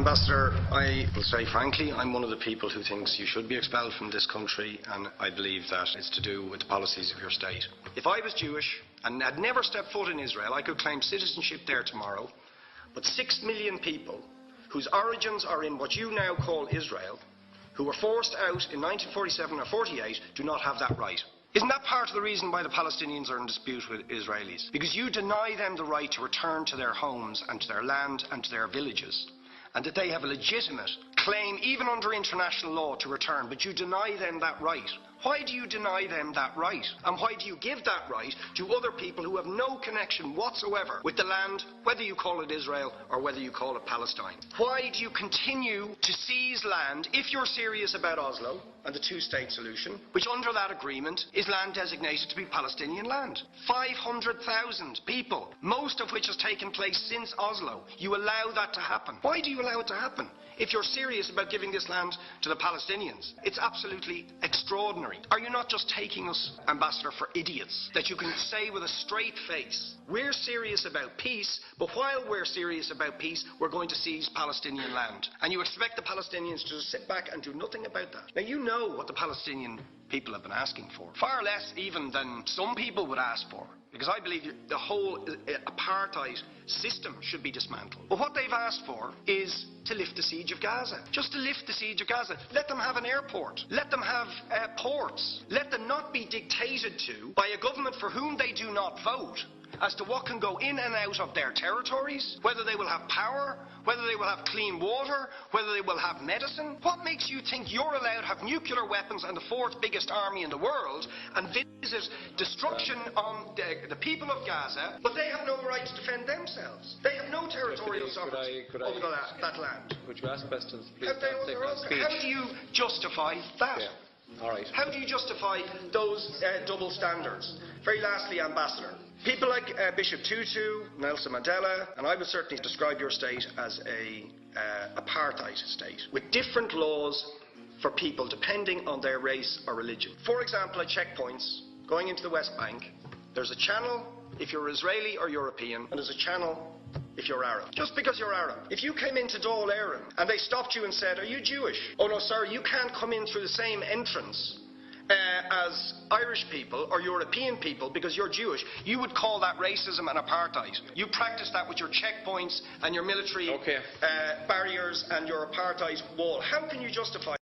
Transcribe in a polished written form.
Ambassador, I will say frankly, I'm one of the people who thinks you should be expelled from this country, and I believe that it's to do with the policies of your state. If I was Jewish and had never stepped foot in Israel, I could claim citizenship there tomorrow, but 6 million people whose origins are in what you now call Israel, who were forced out in 1947 or 48, do not have that right. Isn't that part of the reason why the Palestinians are in dispute with Israelis? Because you deny them the right to return to their homes and to their land and to their villages, and that they have a legitimate claim, even under international law, to return, but you deny them that right. Why do you deny them that right? And why do you give that right to other people who have no connection whatsoever with the land, whether you call it Israel or whether you call it Palestine? Why do you continue to seize land if you're serious about Oslo and the two-state solution, which under that agreement is land designated to be Palestinian land? 500,000 people, most of which has taken place since Oslo. You allow that to happen. Why do you allow it to happen? If you're serious about giving this land to the Palestinians, it's absolutely extraordinary. Are you not just taking us, Ambassador, for idiots? That you can say with a straight face, we're serious about peace, but while we're serious about peace, we're going to seize Palestinian land. And you expect the Palestinians to just sit back and do nothing about that. Now, you know what the Palestinian people have been asking for. Far less even than some people would ask for. Because I believe the whole apartheid system should be dismantled. But what they've asked for is to lift the siege of Gaza. Just to lift the siege of Gaza. Let them have an airport. Let them have ports. Let them not be dictated to by a government for whom they do not vote as to what can go in and out of their territories, whether they will have power, whether they will have clean water, whether they will have medicine. What makes you think you're allowed to have nuclear weapons and the fourth biggest army in the world and visit destruction on the people of Gaza, but they have no right to defend themselves? They have no territorial sovereignty over that land. Could you ask questions, please? How do you justify that? Yeah. All right. How do you justify those double standards? Very lastly, Ambassador, people like Bishop Tutu, Nelson Mandela, and I would certainly describe your state as a apartheid state, with different laws for people depending on their race or religion. For example, at checkpoints going into the West Bank, there's a channel if you're Israeli or European, and there's a channel if you're Arab. Just because you're Arab. If you came into Dáil Éireann and they stopped you and said, "Are you Jewish?" "Oh no, sir, you can't come in through the same entrance as Irish people or European people because you're Jewish," you would call that racism and apartheid. You practice that with your checkpoints and your military barriers and your apartheid wall. How can you justify